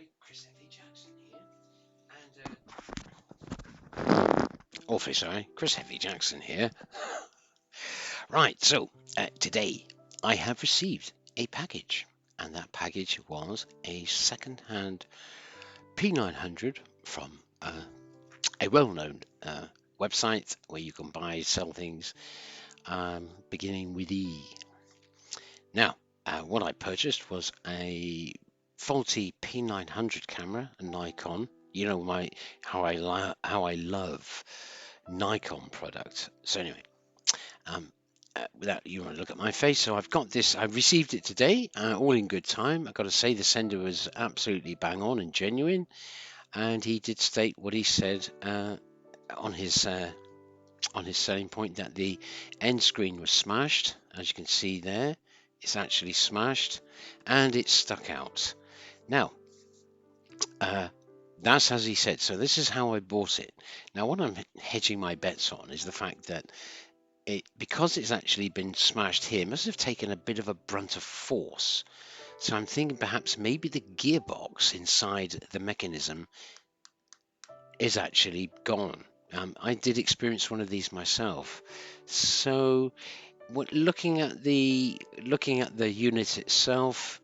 everybody, Chris F. Jackson here, and awfully sorry, Chris F. Jackson here. Right, so today I have received a package, and that package was a second-hand P900 from a well-known website where you can buy, sell things, beginning with E. Now, what I purchased was a faulty P900 camera, a Nikon. You know how I love Nikon product. So anyway, without you want to look at my face, so I've got this. I received it today, all in good time. I've got to say the sender was absolutely bang on and genuine, and he did state what he said on his selling point, that the end screen was smashed. As you can see there, it's actually smashed and it's stuck out. Now, that's as he said. So this is how I bought it. Now, what I'm hedging my bets on is the fact that because it's actually been smashed here, must have taken a bit of a brunt of force. So I'm thinking perhaps maybe the gearbox inside the mechanism is actually gone. I did experience one of these myself. So looking at the unit itself,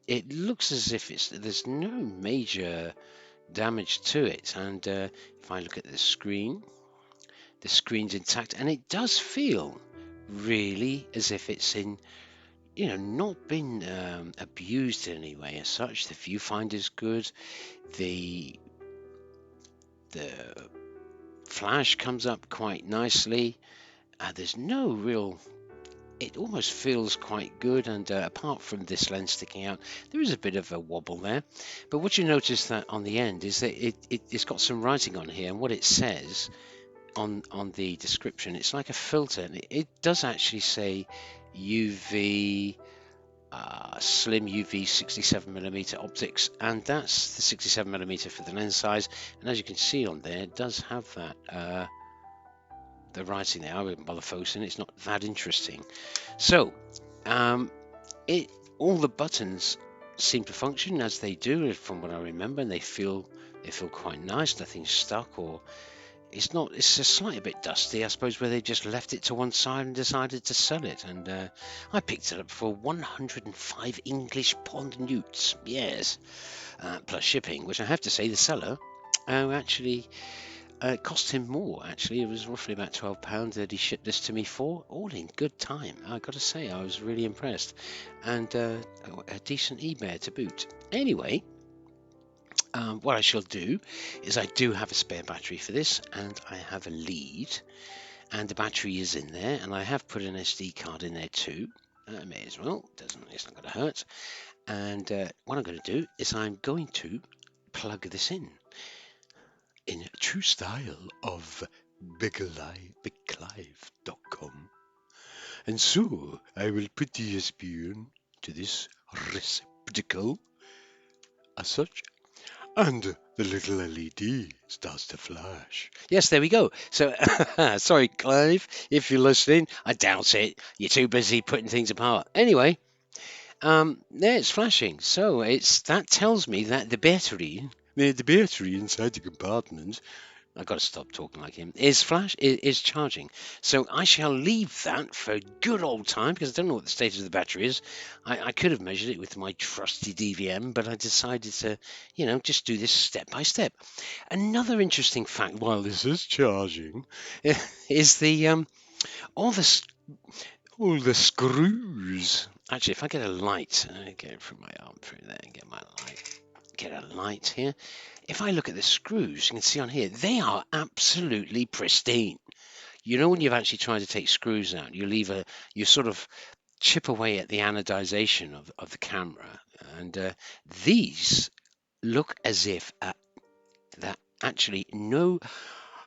it looks as if there's no major damage to it. And if I look at the screen's intact, and it does feel really as if it's in, not been abused in any way as such. The viewfinder's good. The flash comes up quite nicely. There's no real. It almost feels quite good, and apart from this lens sticking out, there is a bit of a wobble there. But what you notice that on the end is that it's got some writing on here, and what it says on the description, it's like a filter, and it does actually say UV. Slim UV 67mm optics, and that's the 67mm for the lens size. And as you can see on there, it does have that the writing there. I wouldn't bother focusing, it's not that interesting. So all the buttons seem to function as they do from what I remember, and they feel quite nice. Nothing's stuck, or it's a slightly bit dusty, I suppose, where they just left it to one side and decided to sell it. And I picked it up for 105 English pond newts, yes, plus shipping, which I have to say the seller actually cost him more. Actually, it was roughly about £12 that he shipped this to me for, all in good time. I got to say, I was really impressed, and a decent eBay to boot. Anyway, what I shall do is I do have a spare battery for this, and I have a lead, and the battery is in there, and I have put an SD card in there too. I may as well. It's not going to hurt. And what I'm going to do is I'm going to plug this in true style of BigClive.com. And so I will put the USB in to this receptacle as such, and the little LED starts to flash. Yes, there we go. So, sorry, Clive, if you're listening. I doubt it. You're too busy putting things apart. Anyway, there it's flashing. So that tells me that the battery inside the compartment, I've got to stop talking like him, is charging. So I shall leave that for a good old time, because I don't know what the status of the battery is. I could have measured it with my trusty DVM, but I decided to, just do this step by step. Another interesting fact while this is charging is all the screws. Actually, if I get a light, get it from my arm through there and get my light. Get a light here. If I look at the screws, you can see on here, they are absolutely pristine. You know, when you've actually tried to take screws out, you sort of chip away at the anodization of the camera, and these look as if that actually no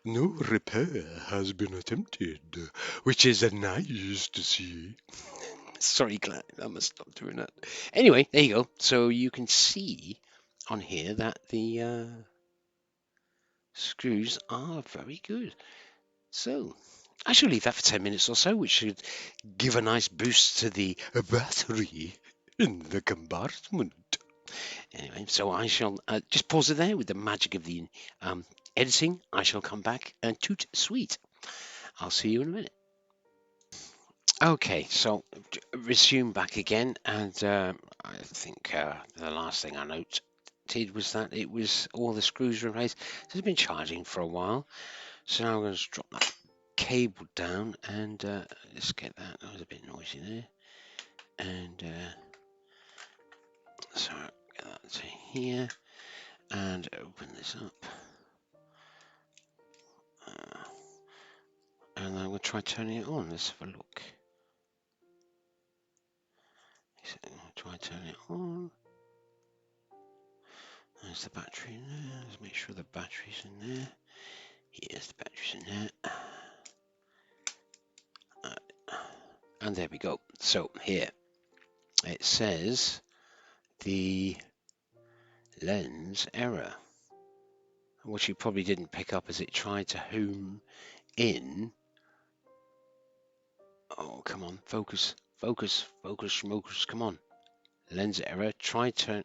repair has been attempted, which is nice to see. Sorry, Glenn, I must stop doing that. Anyway, there you go. So you can see on here that the screws are very good. So I shall leave that for 10 minutes or so, which should give a nice boost to the battery in the compartment. Anyway, so I shall just pause it there with the magic of the editing. I shall come back and toot sweet. I'll see you in a minute. Okay, so resume back again, and I think the last thing I noted was that it was all the screws were replaced. So it's been charging for a while, so now I'm going to drop that cable down and let's get that. That was a bit noisy there, and so get that to here and open this up, and I'm going to try turning it on. Let's have a look. Try turning it on. There's the battery in there. Let's make sure the battery's in there. Yes, the battery's in there. And there we go. So here it says the lens error. What you probably didn't pick up is it tried to home in. Oh, come on, focus, focus, focus, smokers, come on. Lens error, try turn,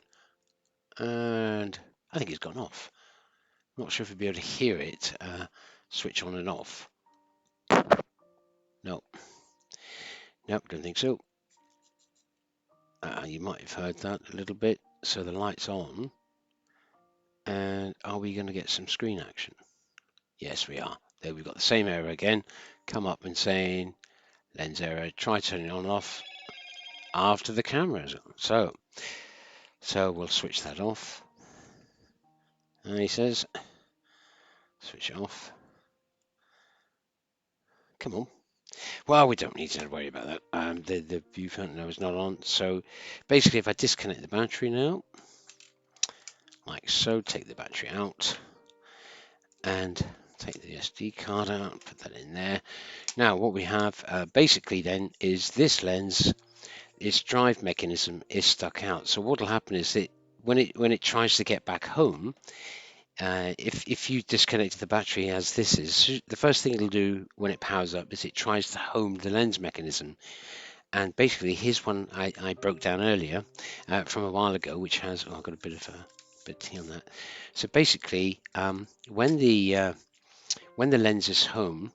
and I think it's gone off. Not sure if you'll be able to hear it switch on and off. No, nope, don't think so. You might have heard that a little bit. So the light's on, and are we going to get some screen action? Yes, we are. There we've got the same error again. Come up and saying lens error. Try turning it on and off after the camera's on. So we'll switch that off. And he says, switch it off. Come on. Well, we don't need to worry about that. The viewfinder now is not on. So basically, if I disconnect the battery now, like so, take the battery out and take the SD card out, put that in there. Now, what we have basically then is this lens, its drive mechanism is stuck out. So what will happen is that when it tries to get back home, if you disconnect the battery as this is, the first thing it'll do when it powers up is it tries to home the lens mechanism. And basically, here's one I broke down earlier from a while ago, which has I've got a bit of tea on that. So basically, when the lens is home,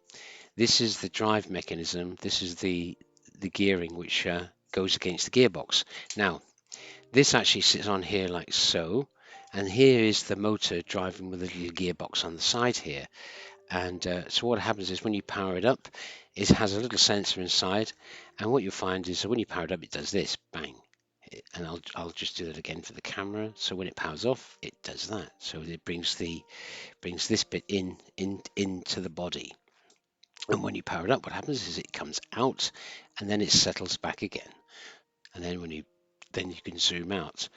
this is the drive mechanism. This is the gearing which goes against the gearbox. Now, this actually sits on here like so, and here is the motor driving with a little gearbox on the side here. And so what happens is when you power it up, it has a little sensor inside, and what you'll find is that when you power it up, it does this, bang. And I'll just do that again for the camera. So when it powers off, it does that. So it brings this bit into the body. And when you power it up, what happens is it comes out, and then it settles back again. And then then you can zoom out,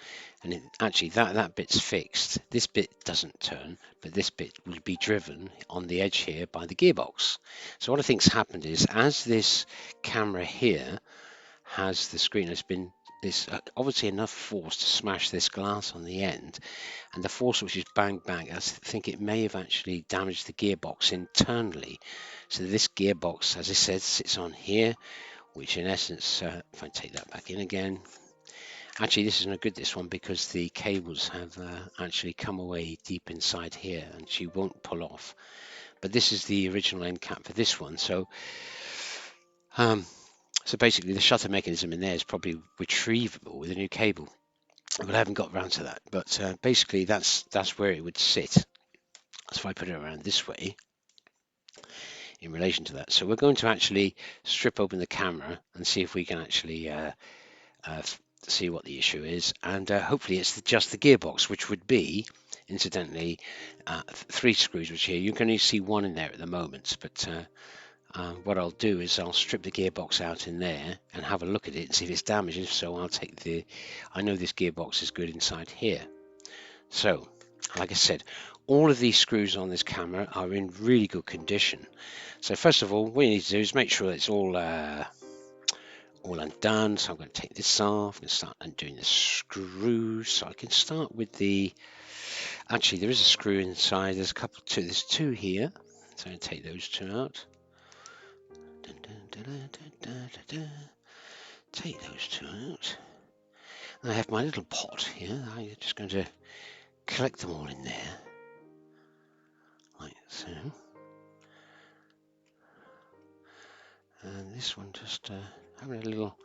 and actually that bit's fixed. This bit doesn't turn, but this bit will be driven on the edge here by the gearbox. So what I think's happened is, as this camera here has the screen, there's obviously enough force to smash this glass on the end, and the force which is bang bang, I think it may have actually damaged the gearbox internally. So this gearbox, as I said, sits on here, which in essence, if I take that back in again, actually this isn't a good this one because the cables have actually come away deep inside here and she won't pull off. But this is the original end cap for this one. So basically the shutter mechanism in there is probably retrievable with a new cable. But I haven't got around to that. But basically that's where it would sit. So if I put it around this way in relation to that. So we're going to actually strip open the camera and see if we can actually see what the issue is, and hopefully it's just the gearbox, which would be incidentally 3 screws, which here you can only see 1 in there at the moment, but what I'll do is I'll strip the gearbox out in there and have a look at it and see if it's damaged. If so, I'll take I know this gearbox is good inside here. So like I said, all of these screws on this camera are in really good condition. So first of all, what you need to do is make sure it's all undone. So I'm going to take this off and start undoing the screws. So I can start with actually there is a screw inside. There's there's 2 here. So I'm going to take those 2 out. Take those 2 out. I have my little pot here. I'm just going to collect them all in there, like so. And this one just having a little.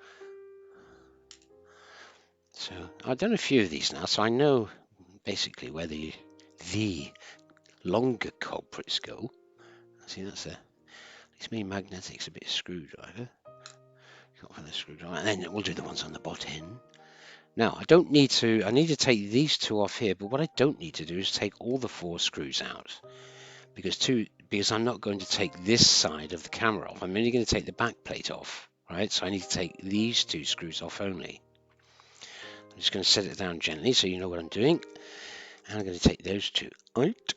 So I've done a few of these now, so I know basically where the longer culprits go. See, that's it's me magnetic's a bit of screwdriver. Got for the screwdriver, and then we'll do the ones on the bottom. Now I don't need to. I need to take these two off here, but what I don't need to do is take all the 4 screws out because I'm not going to take this side of the camera off. I'm only going to take the back plate off, right? So I need to take these 2 screws off only. I'm just going to set it down gently so you know what I'm doing. And I'm going to take those 2 out.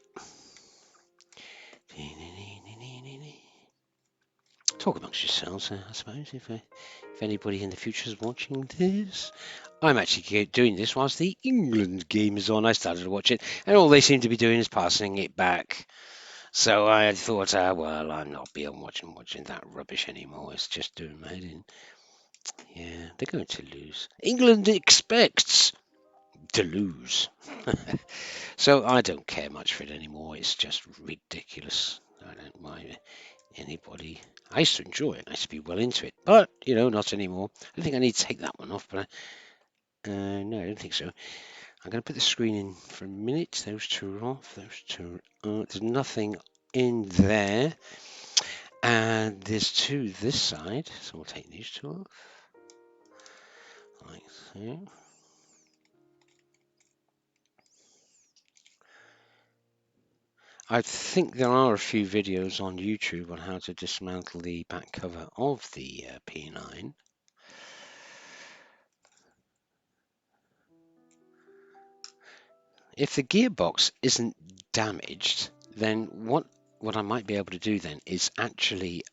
Talk amongst yourselves, I suppose, if anybody in the future is watching this. I'm actually doing this whilst the England game is on. I started to watch it, and all they seem to be doing is passing it back. So I thought, well, I'm not beyond watching that rubbish anymore. It's just doing my head in. Yeah, they're going to lose. England expects to lose. So I don't care much for it anymore. It's just ridiculous. I don't mind anybody. I used to enjoy it. I used to be well into it, but not anymore. I don't think I need to take that one off, but no, I don't think so. I'm going to put the screen in for a minute. Those 2 are off. Those 2 are. There's nothing in there, and there's 2 this side. So we'll take these 2 off, like so. I think there are a few videos on YouTube on how to dismantle the back cover of the P9. If the gearbox isn't damaged, then what I might be able to do then is actually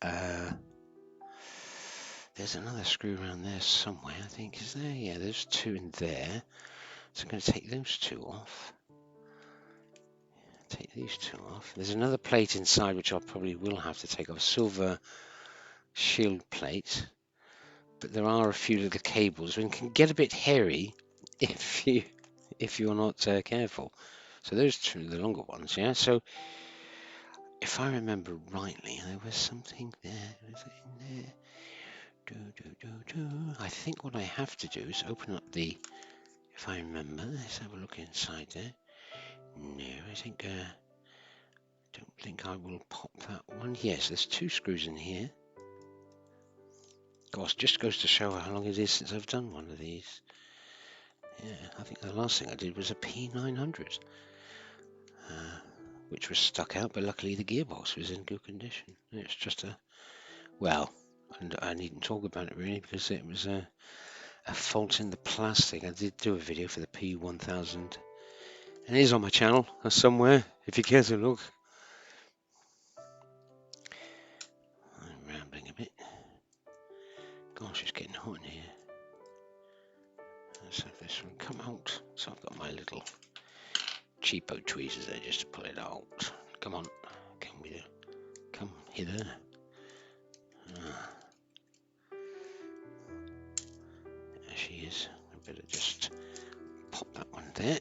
there's another screw around there somewhere, I think, is there? Yeah, there's 2 in there. So I'm going to take those 2 off. Take these 2 off. There's another plate inside which I probably will have to take off, a silver shield plate. But there are a few little cables and it can get a bit hairy if you're not careful. So those 2 are the longer ones, yeah. So if I remember rightly, there was something there. Was it in there? I think what I have to do is open up the. If I remember, let's have a look inside there. No, I think. Don't think I will pop that one. Yes, there's 2 screws in here. Gosh, just goes to show how long it is since I've done one of these. Yeah, I think the last thing I did was a P900, which was stuck out, but luckily the gearbox was in good condition. It's just well, and I needn't talk about it really because it was a fault in the plastic. I did do a video for the P1000, and it is on my channel somewhere if you care to look. I'm rambling a bit. Gosh, it's getting hot in here. Let's have this one come out. So I've got my little cheapo tweezers there just to pull it out. Come on, come hither. There she is. I better just pop that one there.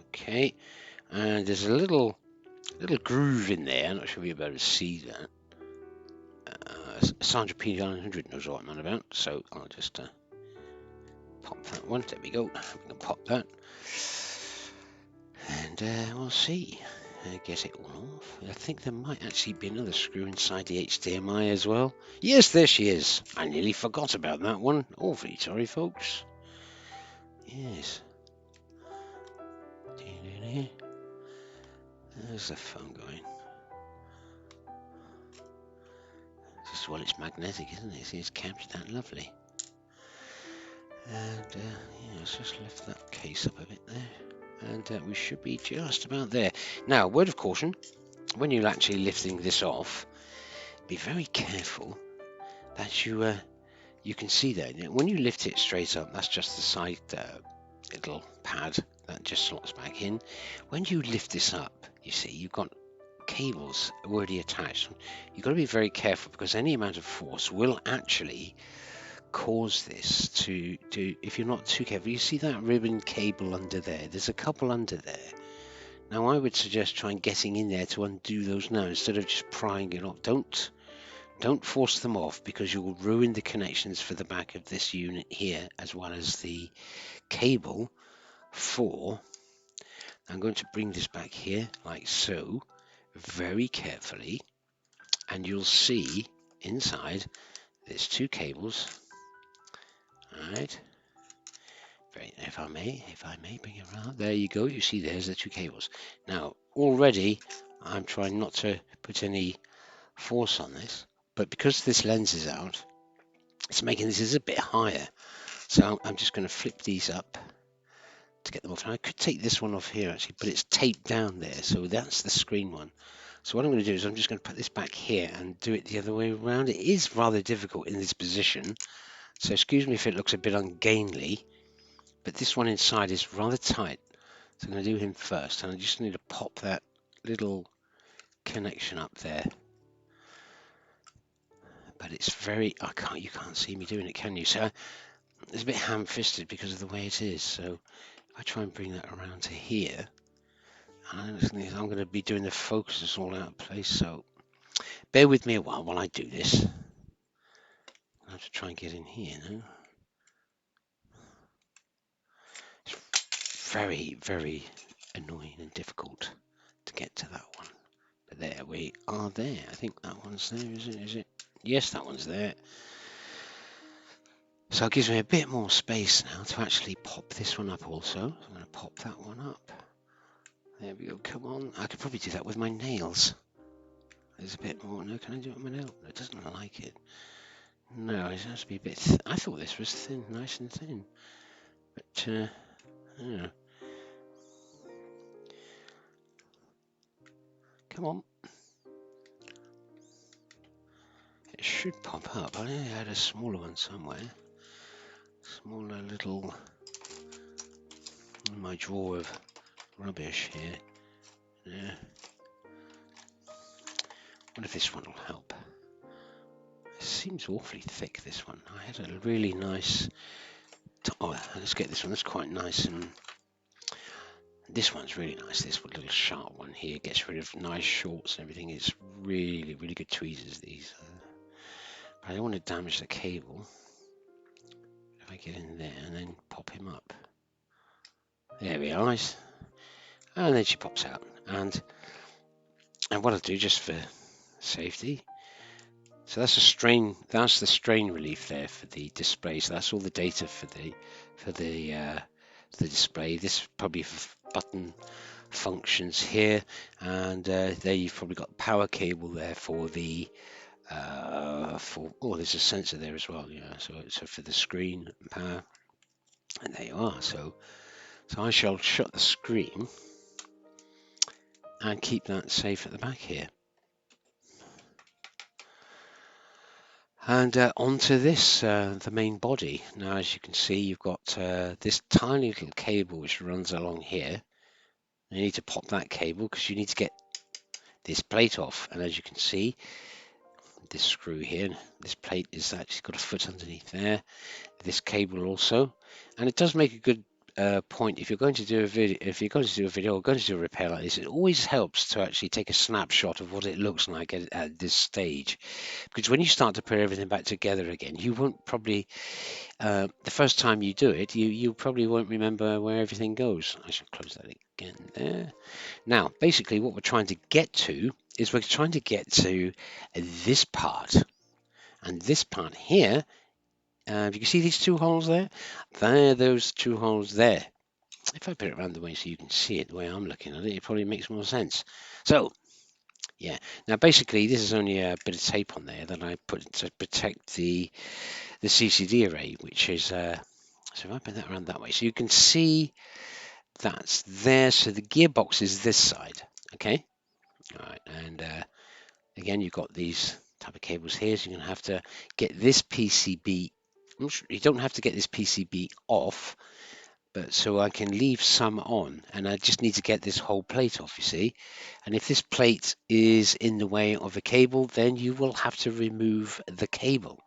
Okay, and there's a little groove in there. I'm not sure if you'll be able to see that. Sandra P900 knows what I'm on about, so I'll just pop that one. There we go. I'm gonna pop that, and we'll see. Get it all off. I think there might actually be another screw inside the HDMI as well. Yes, there she is. I nearly forgot about that one. Awfully sorry, folks. Yes. There's the phone going. Just well, it's magnetic, isn't it? See, it's captured that lovely. And yeah, let's just lift that case up a bit there, and we should be just about there. Now, word of caution: when you're actually lifting this off, be very careful that you can see there. When you lift it straight up, that's just the side little pad that just slots back in. When you lift this up, you see you've got cables already attached. You've got to be very careful because any amount of force will actually cause this to if you're not too careful. You see that ribbon cable under there? There's a couple under there. Now I would suggest trying getting in there to undo those now instead of just prying it off. Don't force them off, because you will ruin the connections for the back of this unit here, as well as the cable for. I'm going to bring this back here like so, very carefully, and you'll see inside there's two cables. All right. If I may bring it around. There you go. You see there's the two cables. Now, already I'm trying not to put any force on this, but because this lens is out, it's making this a bit higher. So I'm just going to flip these up to get them off. Now, I could take this one off here actually, but it's taped down there, so that's the screen one. So what I'm going to do is I'm just going to put this back here and do it the other way around. It is rather difficult in this position, so excuse me if it looks a bit ungainly, but this one inside is rather tight. So I'm going to do him first, and I just need to pop that little connection up there. But it's very, you can't see me doing it, can you? So it's a bit ham-fisted because of the way it is. So if I try and bring that around to here, I'm going to be doing the focus all out of place. So bear with me a while I do this. I have to try and get in here now. It's very, very annoying and difficult to get to that one. But there we are there. I think that one's there, is it? Yes, that one's there. So it gives me a bit more space now to actually pop this one up also. So I'm going to pop that one up. There we go, come on. I could probably do that with my nails. There's a bit more. No, can I do it with my nail? No, it doesn't like it. No, it has to be a bit I thought this was thin, nice and thin. But, yeah. Come on. It should pop up. I had a smaller one somewhere. Smaller little in my drawer of rubbish here. Yeah. What if this one will help? It seems awfully thick, this one. I had a really nice. Oh, let's get this one. That's quite nice, and this one's really nice. This little sharp one here gets rid of nice shorts and everything. It's really, really good tweezers, these. But I don't want to damage the cable. If I get in there and then pop him up. There we are. And then she pops out. And what I'll do just for safety. So that's the strain relief there for the display. So that's all the data for the display. This probably button functions here, and there you've probably got power cable there for the there's a sensor there as well. Yeah, so for the screen and power, and there you are. So I shall shut the screen and keep that safe at the back here. And onto this, the main body. Now, as you can see, you've got this tiny little cable which runs along here. You need to pop that cable because you need to get this plate off. And as you can see, this screw here, this plate is actually got a foot underneath there. This cable also, and it does make a good point if you're going to do a video. If you're going to do a video or going to do a repair like this, it always helps to actually take a snapshot of what it looks like at this stage, because when you start to put everything back together again, you won't probably the first time you do it, you probably won't remember where everything goes. I should close that again there. Now, basically, what we're trying to get to is we're trying to get to this part, and this part here. You can see these two holes there? They're those two holes there. If I put it around the way so you can see it the way I'm looking at it, it probably makes more sense. So, yeah. Now, basically, this is only a bit of tape on there that I put to protect the CCD array, which is, so if I put that around that way, so you can see that's there. So the gearbox is this side, okay? All right, and again, you've got these type of cables here, so you're going to have to get this PCB. You don't have to get this PCB off, but so I can leave some on, and I just need to get this whole plate off, you see. And if this plate is in the way of a cable, then you will have to remove the cable.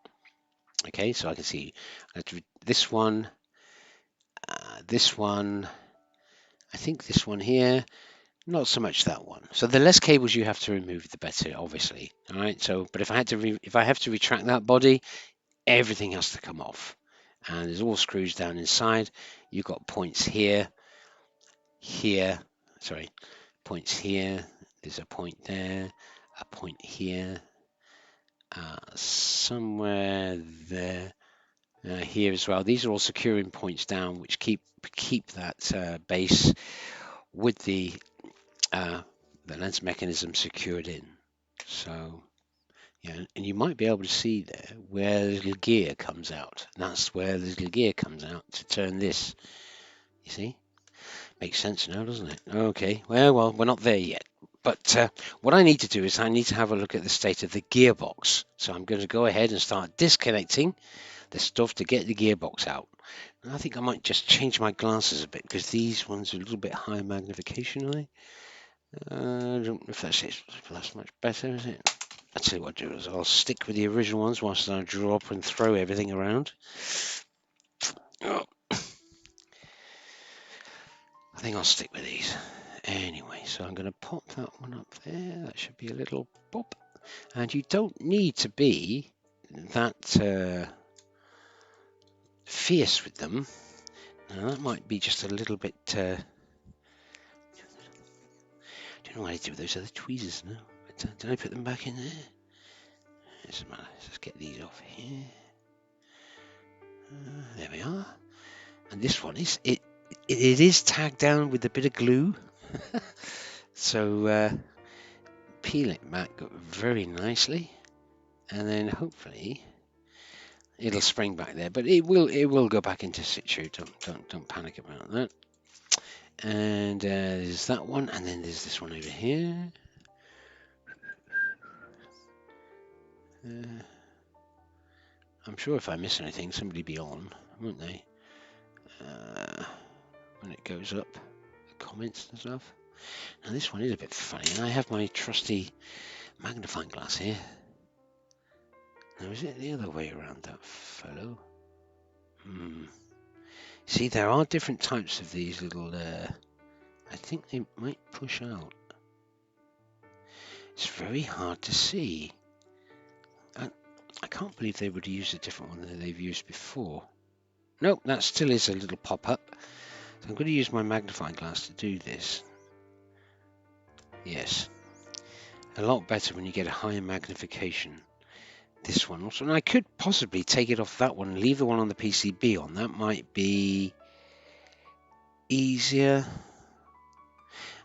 Okay, so I can see this one, this one, I think this one here, not so much that one. So the less cables you have to remove, the better, obviously. All right. So, but if I have to retract that body, everything has to come off, and there's all screws down inside. You've got points here, here. Sorry, points here. There's a point there, a point here, somewhere there. Here as well. These are all securing points down, which keep that base with the lens mechanism secured in. So yeah, and you might be able to see there where the little gear comes out. And that's where the little gear comes out to turn this. You see, makes sense now, doesn't it? Okay. Well, we're not there yet. But what I need to do is I need to have a look at the state of the gearbox. So I'm going to go ahead and start disconnecting the stuff to get the gearbox out. And I think I might just change my glasses a bit because these ones are a little bit higher magnification. I don't know if that's much better, is it? I'll tell you what I'll do is I'll stick with the original ones whilst I draw up and throw everything around. Oh, I think I'll stick with these. Anyway, so I'm going to pop that one up there. That should be a little pop. And you don't need to be that fierce with them. Now that might be just a little bit. I don't know what I do with those other tweezers now. But, did I put them back in there? It doesn't matter. Let's just get these off here. There we are. And this one it is tagged down with a bit of glue. So peel it back very nicely, and then hopefully it'll spring back there. But it will go back into situ. Don't panic about that. And there's that one, and then there's this one over here. I'm sure if I miss anything, somebody be on, won't they? When it goes up, the comments and stuff. Now this one is a bit funny, and I have my trusty magnifying glass here. Now is it the other way around, that fellow? See, there are different types of these little. I think they might push out. It's very hard to see. I can't believe they would use a different one than they've used before. Nope, that still is a little pop-up. So I'm going to use my magnifying glass to do this. Yes. A lot better when you get a higher magnification. This one also. And I could possibly take it off that one and leave the one on the PCB on. That might be easier.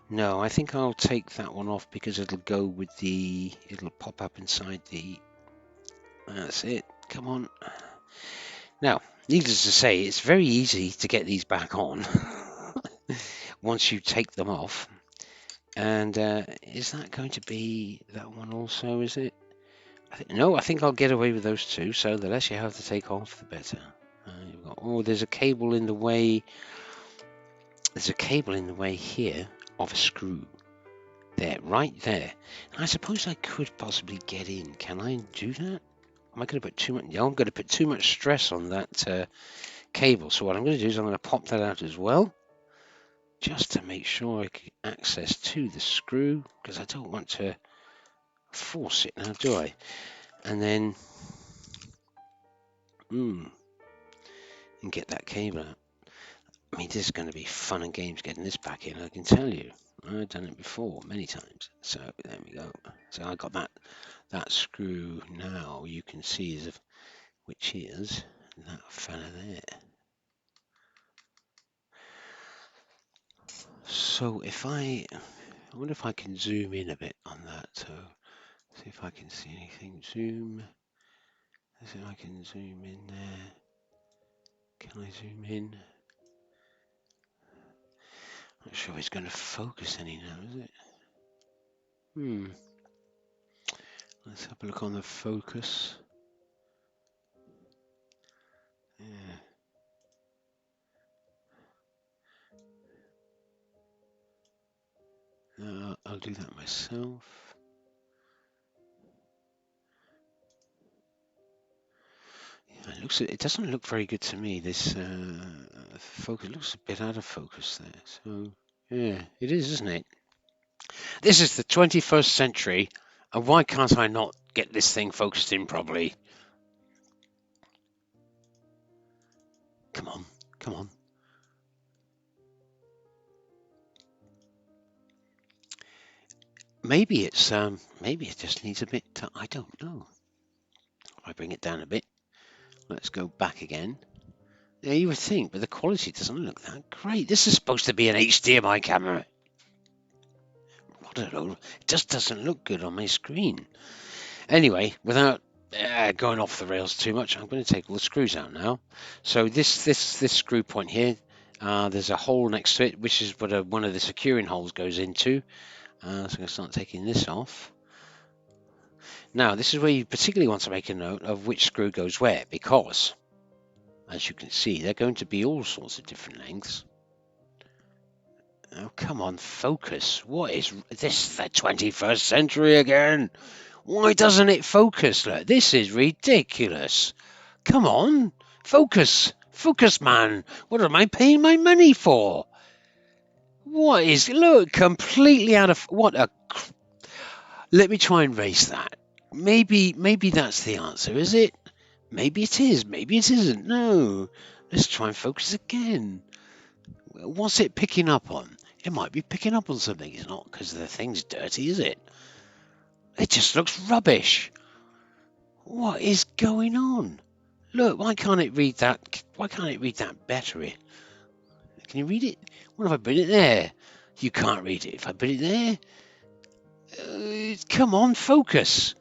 No, I think I'll take that one off because it'll go with it'll pop up inside the. That's it. Come on. Now, needless to say, it's very easy to get these back on once you take them off. And is that going to be that one also, is it? No, I think I'll get away with those two. So the less you have to take off, the better. There's a cable in the way. There's a cable in the way here of a screw. There, right there. I suppose I could possibly get in. Can I do that? Am I going to put too much? Yeah, I'm going to put too much stress on that cable. So what I'm going to do is I'm going to pop that out as well, just to make sure I get access to the screw, because I don't want to force it now, do I? And then, and get that cable out. I mean, this is going to be fun and games getting this back in, I can tell you. I've done it before many times. So there we go. So I got that screw now. You can see which is that fella there. So I wonder if I can zoom in a bit on that. So see if I can see anything. Zoom. See if I can zoom in there. Can I zoom in? Not sure it's going to focus any now, is it? Let's have a look on the focus. Yeah. I'll do that myself. Yeah, it doesn't look very good to me. This focus looks a bit out of focus there. So yeah, it is, isn't it? This is the 21st century, and why can't I not get this thing focused in properly? Come on, come on. Maybe maybe it just needs a bit. I don't know. I bring it down a bit. Let's go back again. Yeah, you would think, but the quality doesn't look that great. This is supposed to be an HDMI camera. It just doesn't look good on my screen. Anyway, without going off the rails too much, I'm going to take all the screws out now. So this screw point here, there's a hole next to it, which is what one of the securing holes goes into. So I'm going to start taking this off. Now, this is where you particularly want to make a note of which screw goes where, because, as you can see, they're going to be all sorts of different lengths. Oh, come on, focus. What is this, the 21st century again? Why doesn't it focus? Look, this is ridiculous. Come on, focus. Focus, man. What am I paying my money for? What is, look, completely out of, what a, let me try and race that. Maybe that's the answer, is it? Maybe it is, maybe it isn't. No, let's try and focus again. What's it picking up on? It might be picking up on something. It's not because the thing's dirty, is it? It just looks rubbish. What is going on? Look, why can't it read that? Why can't it read that battery? Can you read it? What if I put it there? You can't read it. If I put it there, come on, focus.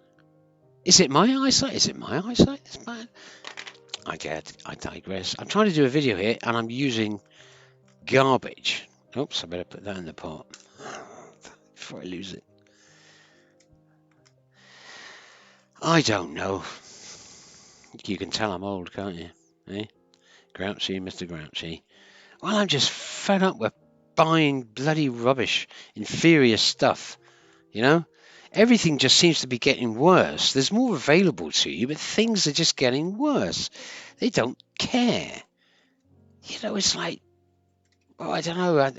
Is it my eyesight? Is it my eyesight that's bad? I digress. I'm trying to do a video here, and I'm using garbage. Oops, I better put that in the pot before I lose it. I don't know. You can tell I'm old, can't you? Eh? Grouchy, Mr. Grouchy. Well, I'm just fed up with buying bloody rubbish, inferior stuff, you know? Everything just seems to be getting worse. There's more available to you, but things are just getting worse. They don't care. You know, it's like, oh, I don't know,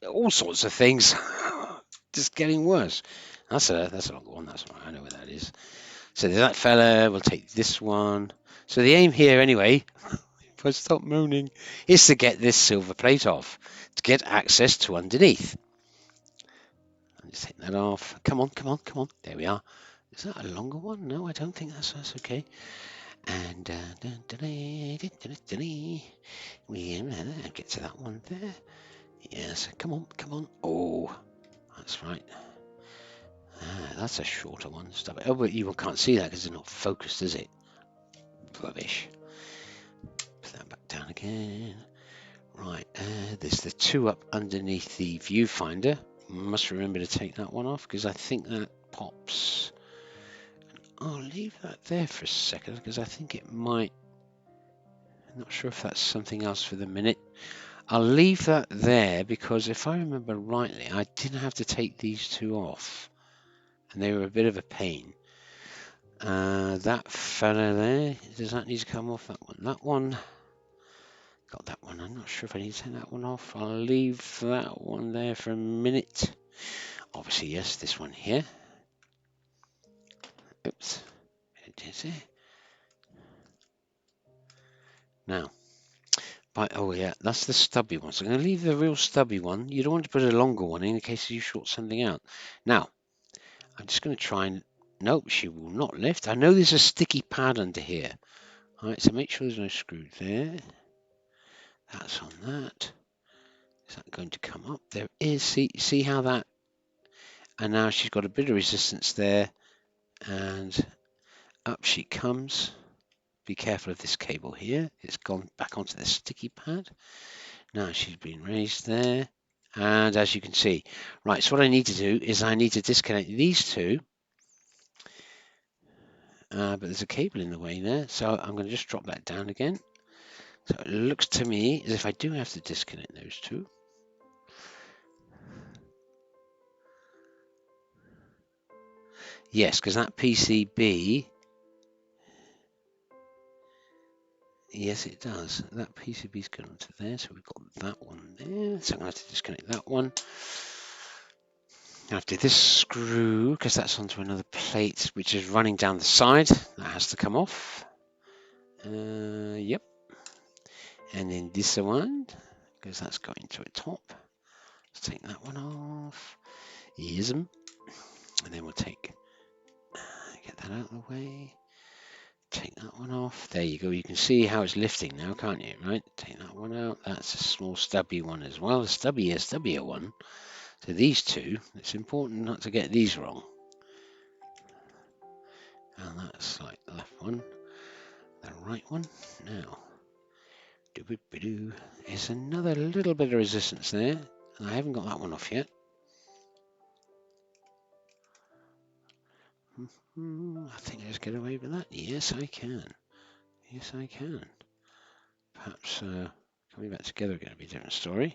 all sorts of things just getting worse. That's a longer one. That's right. I know where that is. So that fella, we'll take this one. So the aim here, anyway, if I stop moaning, is to get this silver plate off, to get access to underneath. Let's take that off. Come on, come on, come on. There we are. Is that a longer one? No, I don't think that's okay. And we get to that one there. Yes, come on, come on. Oh, that's right. That's a shorter one. Stop it. Oh, but you can't see that because it's not focused, is it? Rubbish. Put that back down again. Right, there's the two up underneath the viewfinder. Must remember to take that one off because I think that pops. I'll leave that there for a second because I think it might. I'm not sure if that's something else for the minute. I'll leave that there because if I remember rightly, I didn't have to take these two off, and they were a bit of a pain. That fella there, does that need to come off? That one. Got that one. I'm not sure if I need to take that one off. I'll leave that one there for a minute. Obviously, yes, this one here. Oops. It is there. Now, oh yeah, that's the stubby one. So I'm going to leave the real stubby one. You don't want to put a longer one in case you short something out. Now, I'm just going to try and... Nope, she will not lift. I know there's a sticky pad under here. All right, so make sure there's no screw there. That's on that. Is that going to come up? There is. See how that... And now she's got a bit of resistance there. And up she comes. Be careful of this cable here. It's gone back onto the sticky pad. Now she's been raised there. And as you can see, right, so what I need to do is I need to disconnect these two. But there's a cable in the way there. So I'm going to just drop that down again. So it looks to me as if I do have to disconnect those two. Yes, because that PCB Yes, it does. That PCB's going to there, so we've got that one there. So I'm going to have to disconnect that one. I have to do this screw because that's onto another plate, which is running down the side. That has to come off. Yep. And then this one, because that's going to a top. Let's take that one off. Here's them. And then we'll get that out of the way. Take that one off. There you go. You can see how it's lifting now, can't you? Right? Take that one out. That's a small stubby one as well. A stubbier one. So these two, it's important not to get these wrong. And that's like the left one, the right one. Now, there's another little bit of resistance there. And I haven't got that one off yet. I think I just get away with that. Yes, I can. Yes, I can. Perhaps coming back together is going to be a different story.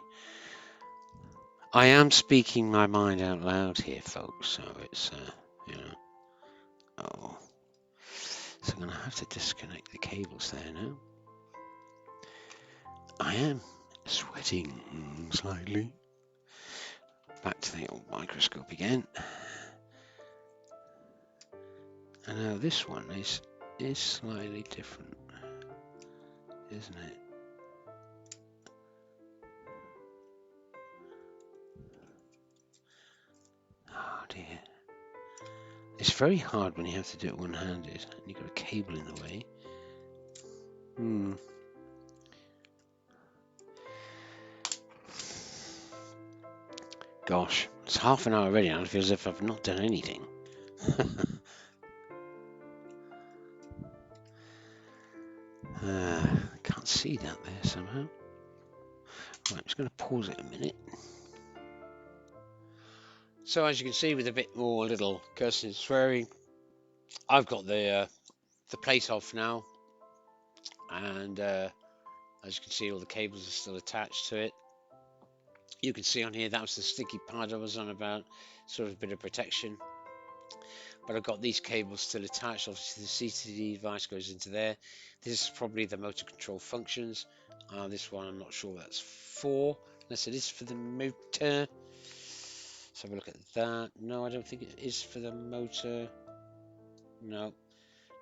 I am speaking my mind out loud here, folks. So it's, you know. Oh. So I'm going to have to disconnect the cables there now. I am sweating slightly. Back to the old microscope again. And now this one is slightly different, isn't it? Oh dear. It's very hard when you have to do it one-handed and you've got a cable in the way. Gosh, it's half an hour already and it feels as if I've not done anything. Can't see that there somehow. Right, I'm just going to pause it a minute. So as you can see, with a bit more little cursing and swearing, I've got the plate off now, and as you can see, all the cables are still attached to it. You can see on here that was the sticky pad I was on about, sort of a bit of protection. But I've got these cables still attached. Obviously, the CCD device goes into there. This is probably the motor control functions. This one, I'm not sure what that's for, unless it is for the motor. Let's have a look at that. No, I don't think it is for the motor. No.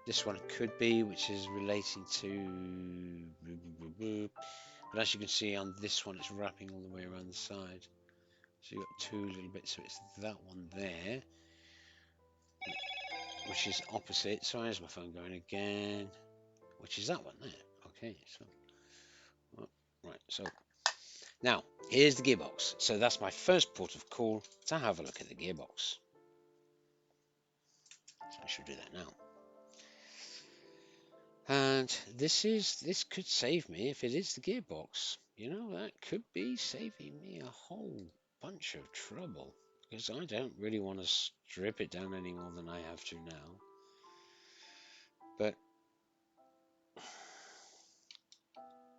This one could be, which is relating to... But as you can see on this one, it's wrapping all the way around the side. So you've got two little bits, so it's that one there, which is opposite. So here's my phone going again, which is that one there. Okay, so right, so now here's the gearbox. So that's my first port of call to have a look at the gearbox. So I should do that now. And this could save me if it is the gearbox. You know, that could be saving me a whole bunch of trouble, because I don't really want to strip it down any more than I have to now. But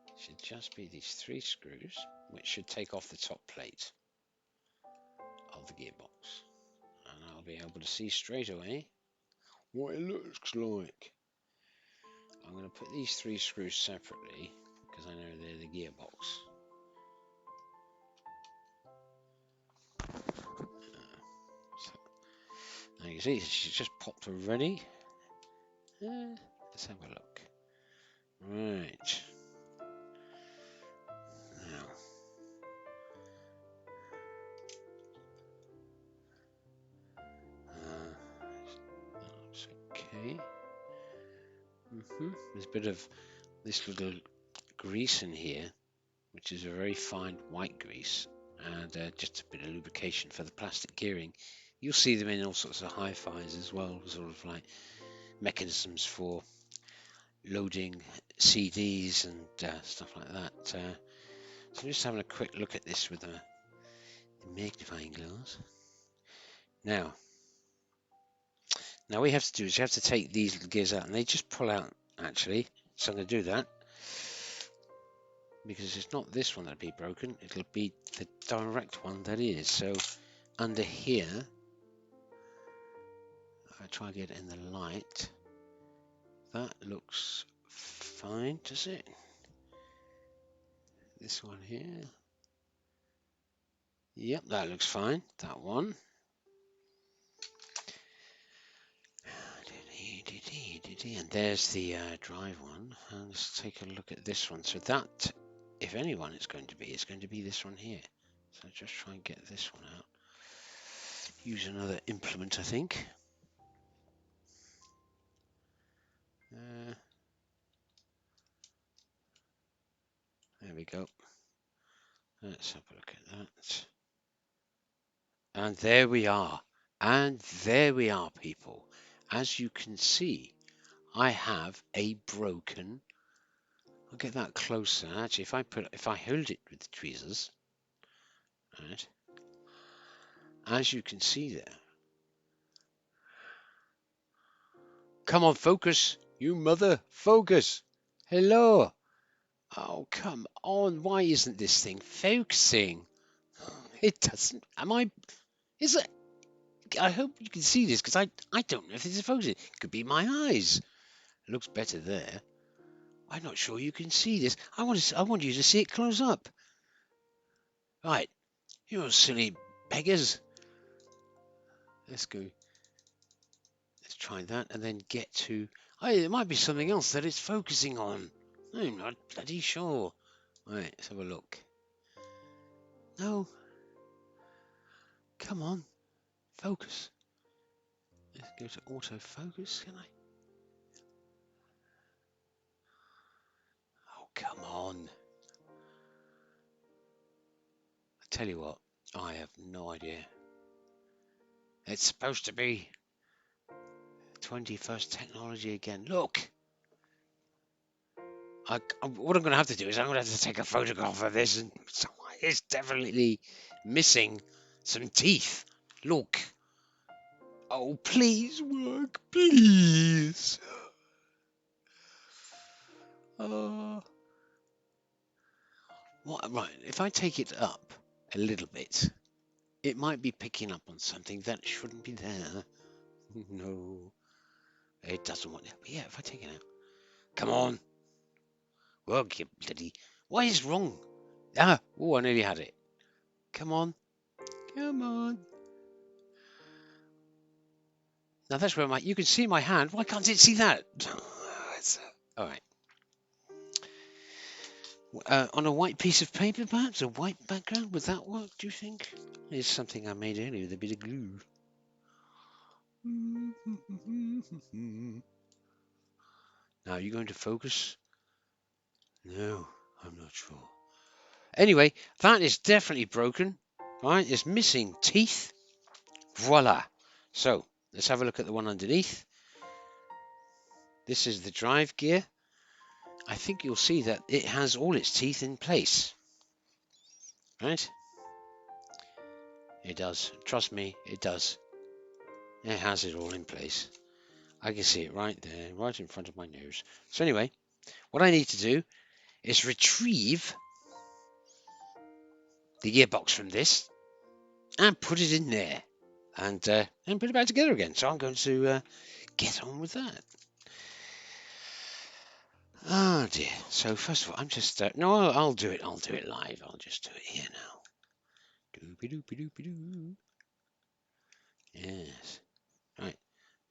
it should just be these 3 screws, which should take off the top plate of the gearbox. And I'll be able to see straight away what it looks like. I'm going to put these 3 screws separately, because I know they're the gearbox. Now you see, she's just popped already. Let's have a look. Right. Now. That looks okay. There's a bit of this little grease in here, which is a very fine white grease, and just a bit of lubrication for the plastic gearing. You'll see them in all sorts of hi-fis as well, sort of like mechanisms for loading CDs and stuff like that. So I'm just having a quick look at this with a magnifying glass. Now what you have to do is you have to take these little gears out, and they just pull out actually. So I'm going to do that, because it's not this one that'll be broken, it'll be the direct one that is. So under here, if I try to get it in the light, that looks fine, does it? This one here. Yep, that looks fine. That one. And there's the drive one. And let's take a look at this one. So that, if anyone it's going to be this one here. So just try and get this one out. Use another implement, I think. There we go. Let's have a look at that. And there we are. And there we are, people. As you can see, I have a broken. I'll get that closer. Actually, if I hold it with the tweezers, right? As you can see there. Come on, focus, you mother, focus. Hello. Oh, come on. Why isn't this thing focusing? It doesn't. Is it? I hope you can see this because I don't know if this is focusing. It could be my eyes. It looks better there. I'm not sure you can see this. I want you to see it close up. Right. You silly beggars. Let's go. Let's try that and then get to. Oh, there might be something else that it's focusing on. I'm not bloody sure. Right, let's have a look. No. Come on. Focus. Let's go to autofocus, can I? Oh, come on. I tell you what, I have no idea. It's supposed to be 21st technology again. Look. What I'm going to have to do is I'm going to have to take a photograph of this, and it's definitely missing some teeth. Look. Oh, please work, please. What? Right. If I take it up a little bit, it might be picking up on something that shouldn't be there. No, it doesn't want it. But yeah, if I take it out, come on. Work, you bloody. What is wrong? Ah, oh, I nearly had it. Come on. Come on. Now that's where you can see my hand. Why can't it see that? All right. On a white piece of paper, perhaps? A white background? Would that work, do you think? It's something I made earlier with a bit of glue. Now, are you going to focus? No, I'm not sure. Anyway, that is definitely broken. Right, it's missing teeth. Voila. So, let's have a look at the one underneath. This is the drive gear. I think you'll see that it has all its teeth in place. Right? It does. Trust me, it does. It has it all in place. I can see it right there, right in front of my nose. So anyway, what I need to do is retrieve the gearbox from this and put it in there and put it back together again. So I'm going to get on with that. Oh dear. So first of all, I'm just no, I'll do it. I'll do it live. I'll just do it here now. Doopy doopy doopy doo. Yes. Right.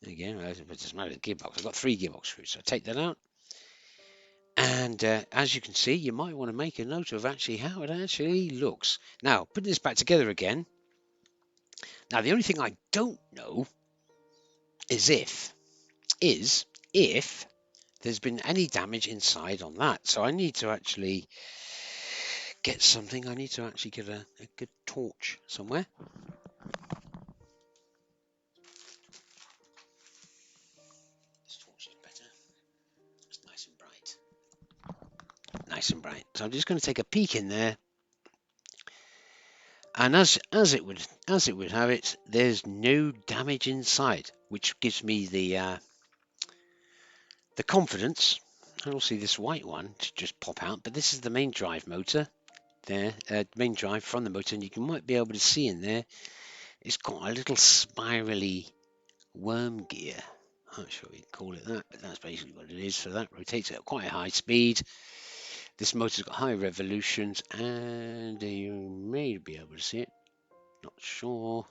Again, it doesn't matter the gearbox. I've got 3 gearbox screws, so I take that out. And as you can see, you might want to make a note of actually how it actually looks. Now, putting this back together again. Now, the only thing I don't know is if there's been any damage inside on that. So I need to actually get something. I need to actually get a good torch somewhere. This torch is better. It's nice and bright. Nice and bright. So I'm just going to take a peek in there. And as it would have it, there's no damage inside, which gives me the confidence. I will see this white one to just pop out, but this is the main drive motor. There, main drive from the motor, and you might be able to see in there. It's got a little spirally worm gear I'm not sure we can call it that, but that's basically what it is. So that rotates at quite a high speed. This motor's got high revolutions, and you may be able to see it. Not sure.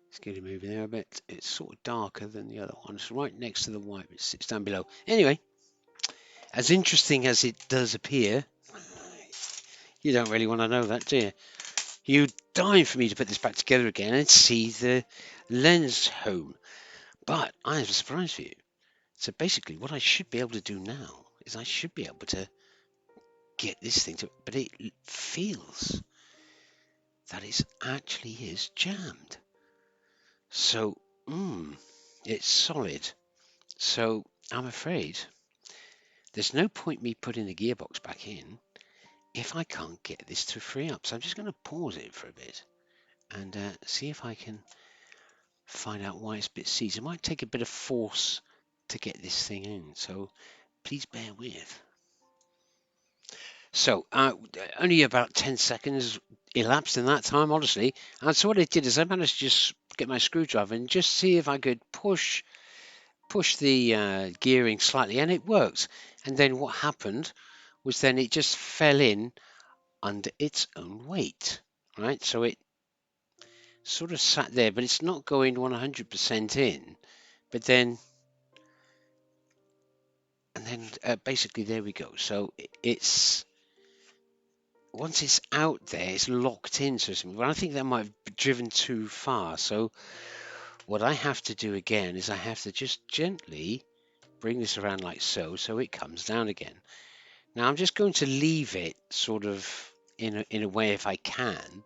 Let's get him over there a bit. It's sort of darker than the other one. It's right next to the white, but it sits down below. Anyway, as interesting as it does appear, you don't really want to know that, do you? You'd die for me to put this back together again and see the lens home. But I have a surprise for you. So basically, what I should be able to do now is I should be able to get this thing to, but it feels that it actually is jammed. So, it's solid. So I'm afraid there's no point me putting the gearbox back in if I can't get this to free up. So I'm just going to pause it for a bit and see if I can find out why it's a bit seized. It might take a bit of force to get this thing in. So please bear with. So only about 10 seconds elapsed in that time, honestly. And so what I did is I managed to just get my screwdriver and just see if I could push the gearing slightly, and it worked. And then what happened was then it just fell in under its own weight, right? So it sort of sat there, but it's not going 100% in. But then, and then basically there we go. So it's once it's out there, it's locked into something. But I think that might have driven too far. So what I have to do again is I have to just gently bring this around like so, so it comes down again. Now I'm just going to leave it sort of in a way, if I can,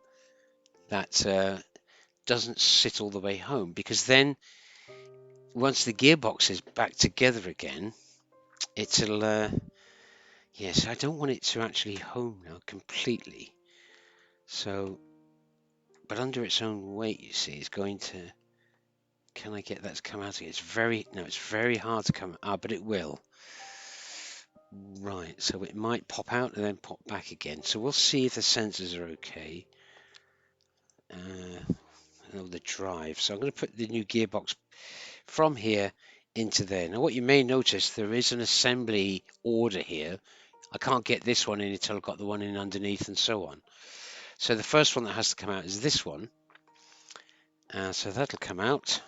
that doesn't sit all the way home, because then once the gearbox is back together again, it'll yes, I don't want it to actually home now completely. So, but under its own weight, you see, it's going to. Can I get that to come out again? It's very hard to come out, but it will. Right, so it might pop out and then pop back again. So we'll see if the sensors are okay. The drive. So I'm going to put the new gearbox from here into there. Now what you may notice, there is an assembly order here. I can't get this one in until I've got the one in underneath and so on. So the first one that has to come out is this one. So that'll come out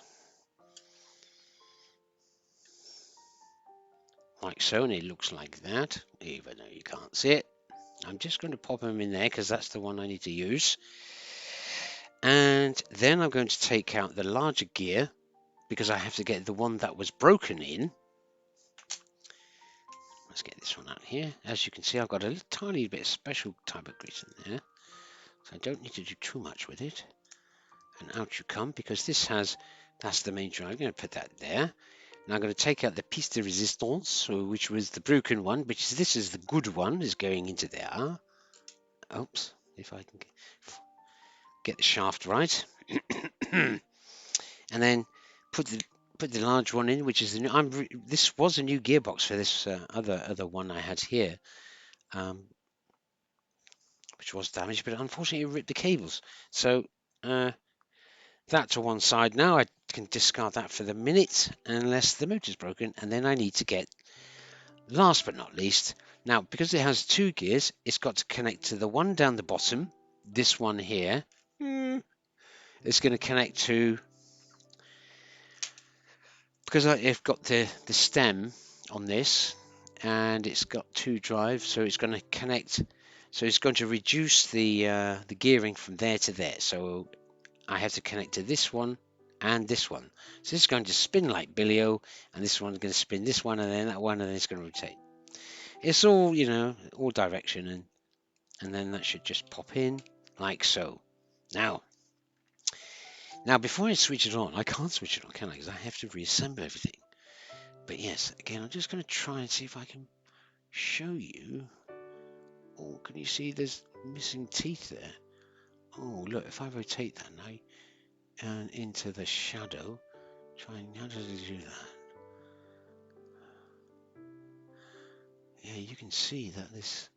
like so, and it looks like that, even though you can't see it. I'm just going to pop them in there because that's the one I need to use. And then I'm going to take out the larger gear because I have to get the one that was broken in. Let's get this one out here. As you can see, I've got a little tiny bit of special type of grease in there. So I don't need to do too much with it. And out you come, because that's the main drive. I'm going to put that there. Now I'm going to take out the piece de resistance, which was the broken one, this is the good one, is going into there. Oops, if I can get the shaft right. And then put the large one in, which is the new. This was a new gearbox for this other one I had here, which was damaged, but unfortunately it ripped the cables. So that to one side. Now I can discard that for the minute, unless the motor's broken, and then I need to get, last but not least, now because it has two gears, it's got to connect to the one down the bottom. This one here, it's going to connect to, because I've got the stem on this, and it's got two drives, so it's going to connect. So it's going to reduce the gearing from there to there. So I have to connect to this one and this one. So this is going to spin like Billy-O, and this one's going to spin this one, and then that one, and then it's going to rotate. It's all, all direction, and then that should just pop in like so. Now before I switch it on, I can't switch it on, can I? Because I have to reassemble everything. But yes, again, I'm just going to try and see if I can show you. Oh, can you see there's missing teeth there? Oh, look, if I rotate that now and into the shadow, how does it do that? Yeah, you can see that there's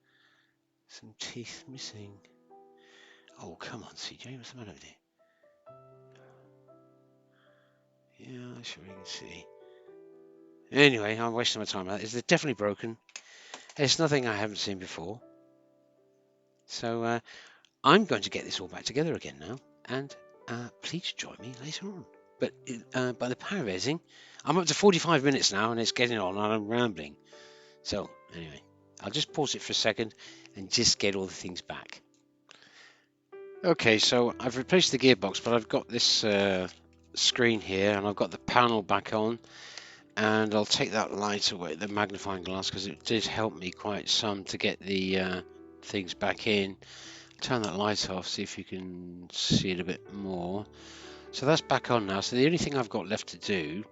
some teeth missing. Oh, come on, CJ, what's the matter with you? Yeah, sure you can see. Anyway, I'm wasting my time. It's definitely broken. It's nothing I haven't seen before. So I'm going to get this all back together again now, and please join me later on. But by the power of editing, I'm up to 45 minutes now, and it's getting on, and I'm rambling. So anyway, I'll just pause it for a second and just get all the things back. Okay, so I've replaced the gearbox, but I've got this screen here, and I've got the panel back on, and I'll take that light away, the magnifying glass, because it did help me quite some to get the things back in. Turn that light off, see if you can see it a bit more. So that's back on now. So the only thing I've got left to do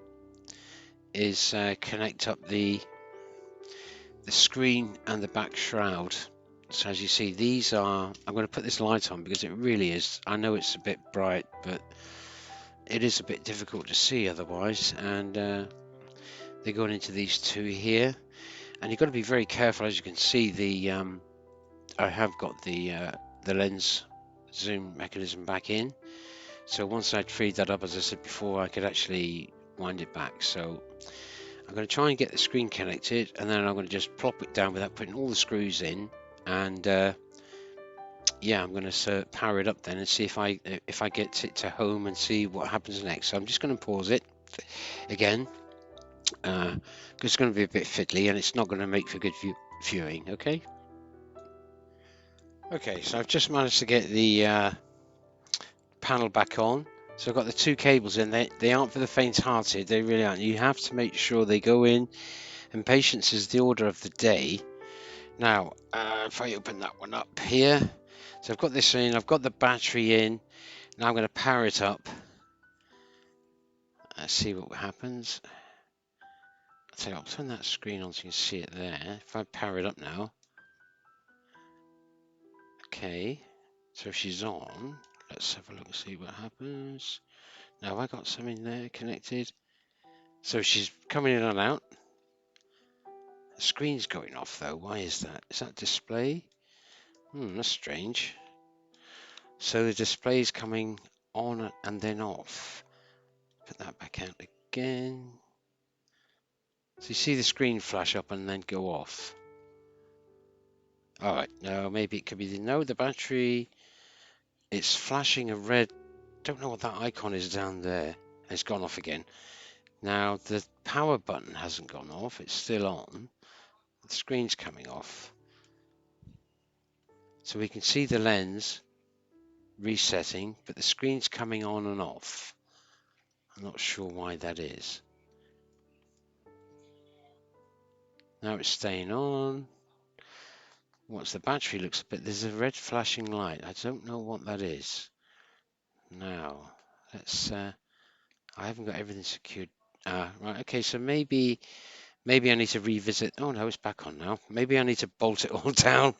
is connect up the screen and the back shroud. So as you see, these are, I'm going to put this light on because it really is, I know it's a bit bright, but it is a bit difficult to see otherwise. And they're going into these two here. And you've got to be very careful. As you can see, I have got the lens zoom mechanism back in. So once I'd freed that up, as I said before, I could actually wind it back. So I'm going to try and get the screen connected, and then I'm going to just plop it down without putting all the screws in. And yeah, I'm going to power it up then and see if I get it to home and see what happens next. So I'm just going to pause it again because it's going to be a bit fiddly and it's not going to make for good viewing. Okay. Okay, so I've just managed to get the panel back on. So I've got the two cables in. They aren't for the faint-hearted. They really aren't. You have to make sure they go in, and patience is the order of the day. Now, if I open that one up here, so I've got this in. I've got the battery in. Now I'm going to power it up. Let's see what happens. I'll turn that screen on so you can see it there. If I power it up now, okay. So she's on. Let's have a look and see what happens. Now have I got something there connected? So she's coming in and out. The screen's going off though. Why is that? Is that display? That's strange. So the display's coming on and then off. Put that back out again. So you see the screen flash up and then go off. Alright, no, maybe it could be the battery. It's flashing a red. Don't know what that icon is down there. It's gone off again. Now the power button hasn't gone off. It's still on. The screen's coming off. So we can see the lens resetting, but the screen's coming on and off. I'm not sure why that is. Now it's staying on. Once the battery looks a bit, there's a red flashing light. I don't know what that is. Now, let's, I haven't got everything secured. Right, okay, so maybe I need to revisit. Oh no, it's back on now. Maybe I need to bolt it all down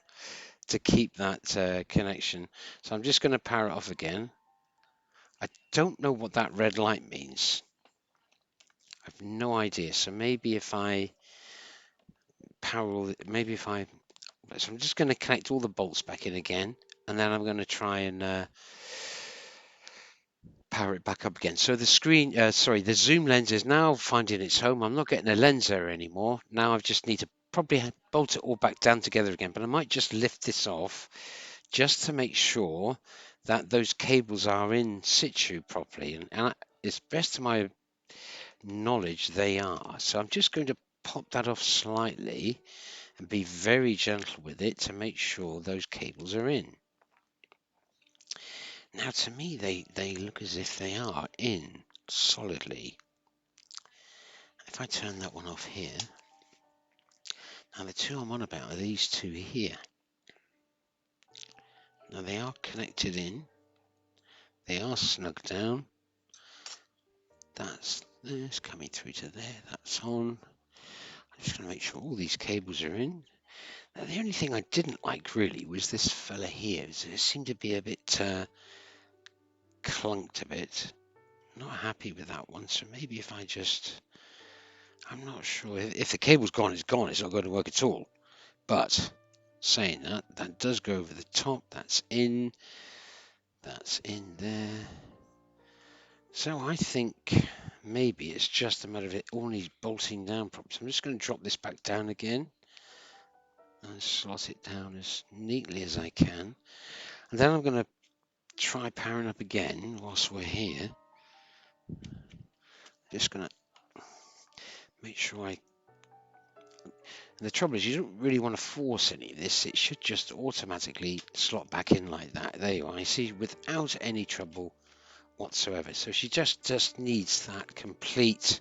to keep that connection. So I'm just going to power it off again. I don't know what that red light means. I have no idea. So maybe if I power all, so I'm just going to connect all the bolts back in again, and then I'm going to try and power it back up again. So the the zoom lens is now finding its home. I'm not getting a lens error anymore. Now I just need to probably bolt it all back down together again, but I might just lift this off just to make sure that those cables are in situ properly. And it's best to my knowledge they are. So I'm just going to pop that off slightly and be very gentle with it to make sure those cables are in. Now to me they look as if they are in solidly. If I turn that one off here, now the two I'm on about are these two here. Now they are connected in, they are snug down. That's this coming through to there, that's on. I'm just going to make sure all these cables are in. Now the only thing I didn't like really was this fella here. It seemed to be a bit clunked a bit. Not happy with that one, so maybe if I just, I'm not sure. If the cable's gone, it's gone. It's not going to work at all. But saying that, that does go over the top. That's in there. So I think maybe it's just a matter of it all needs bolting down properly. So I'm just going to drop this back down again and slot it down as neatly as I can. And then I'm going to try powering up again whilst we're here. Just going to make sure I... And the trouble is you don't really want to force any of this. It should just automatically slot back in like that. There you are. You see, without any trouble whatsoever. So she just needs that complete...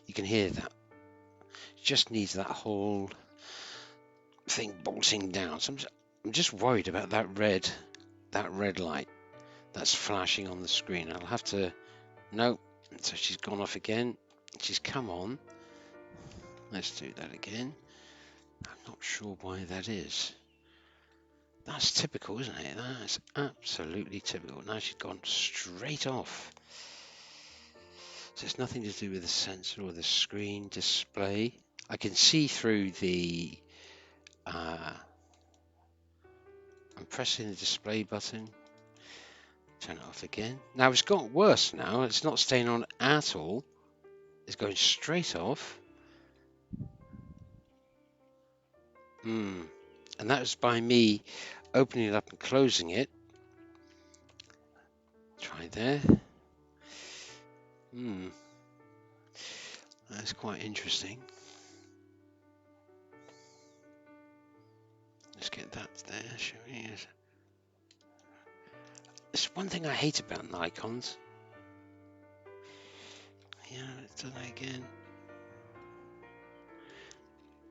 You can hear that. She just needs that whole thing bolting down. So I'm just worried about that red light that's flashing on the screen. I'll have to... No. So she's gone off again. She's come on. Let's do that again. I'm not sure why that is. That's typical, isn't it? That's absolutely typical. Now she's gone straight off. So it's nothing to do with the sensor or the screen display. I can see through the... I'm pressing the display button. Turn it off again. Now it's got worse now. It's not staying on at all. It's going straight off. And that was by me opening it up and closing it. Try there. That's quite interesting. Let's get that there, shall we? It's one thing I hate about Nikons. Yeah, let's do that again.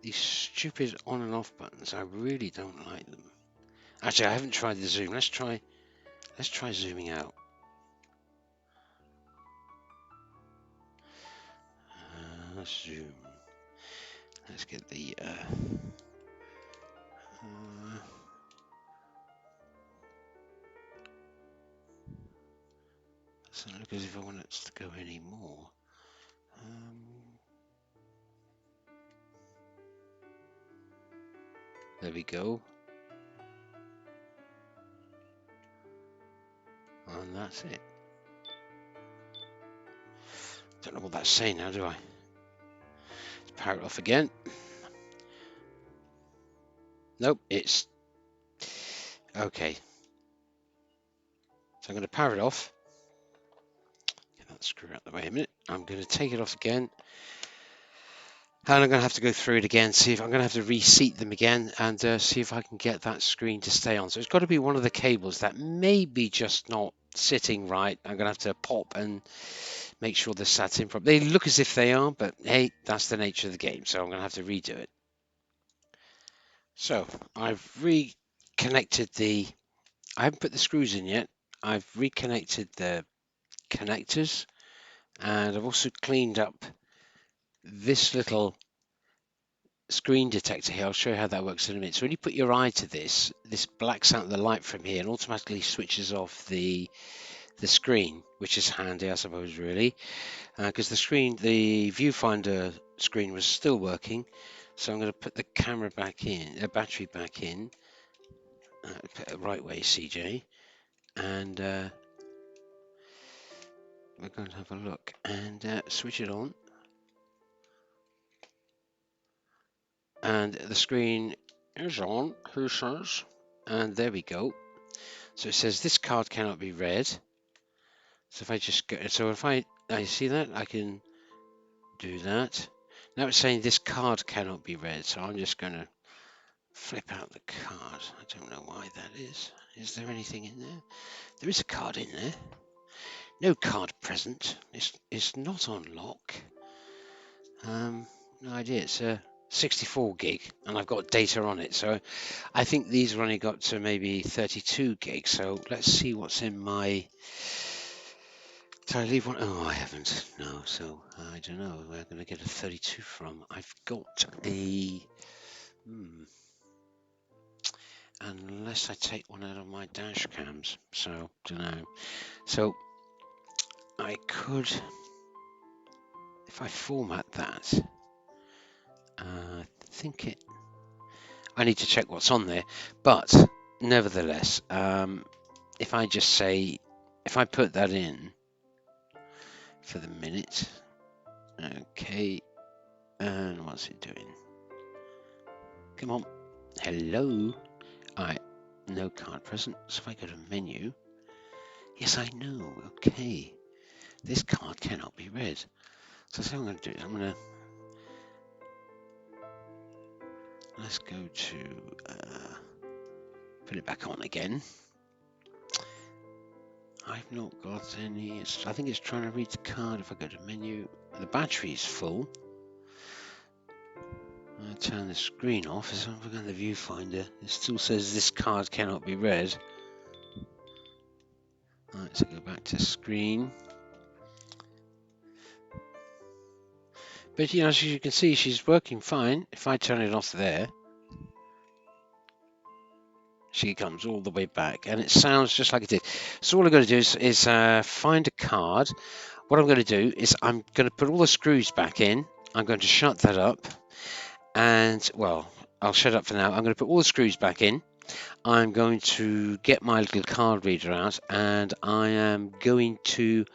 These stupid on and off buttons, I really don't like them. Actually, I haven't tried the zoom. Let's try zooming out. Zoom. Let's get the doesn't look as if I want it to go any more. There we go. And that's it. Don't know what that's saying now, do I? Let's power it off again. Nope, it's... Okay. So I'm going to power it off. Get that screw out of the way a minute. I'm going to take it off again. And I'm going to have to go through it again, see if I'm going to have to reseat them again and see if I can get that screen to stay on. So it's got to be one of the cables that may be just not sitting right. I'm going to have to pop and make sure they're sat in properly. They look as if they are, but hey, that's the nature of the game. So I'm going to have to redo it. So I've reconnected the... I haven't put the screws in yet. I've reconnected the connectors and I've also cleaned up this little screen detector here. I'll show you how that works in a minute. So when you put your eye to this blacks out the light from here and automatically switches off the screen, which is handy, I suppose, really, because the viewfinder screen was still working. So I'm going to put the camera back in, the battery back in, put it right way, CJ, and we're going to have a look and switch it on. And the screen is on, who says? And there we go. So it says this card cannot be read. So if I just go, so if I see that, I can do that. Now it's saying this card cannot be read. So I'm just going to flip out the card. I don't know why that is. Is there anything in there? There is a card in there. No card present. It's not on lock. No idea. It's a 64 gig and I've got data on it. So I think these have only got to maybe 32 gigs. So let's see what's in my... Did I leave one? Oh, I haven't. No, so I don't know where I'm going to get a 32 from. I've got a... Unless I take one out of my dash cams. So, don't know. So I could... If I format that... I think it... I need to check what's on there. But, nevertheless, if I just say... If I put that in... for the minute. Okay, and what's it doing? Come on. Hello. Alright, no card present. So if I go to menu, yes, I know. Okay, this card cannot be read. So that's what I'm going to do. Let's go to put it back on again. I've not got any. I think it's trying to read the card. If I go to menu, the battery's full. I turn the screen off. As I go to the viewfinder, it still says this card cannot be read. Alright, so go back to screen. But as you can see, she's working fine. If I turn it off there, she comes all the way back, and it sounds just like it did. So all I'm going to do is find a card. What I'm going to do is I'm going to put all the screws back in. I'm going to shut that up, and well, I'll shut up for now. I'm going to put all the screws back in. I'm going to get my little card reader out, and I am going to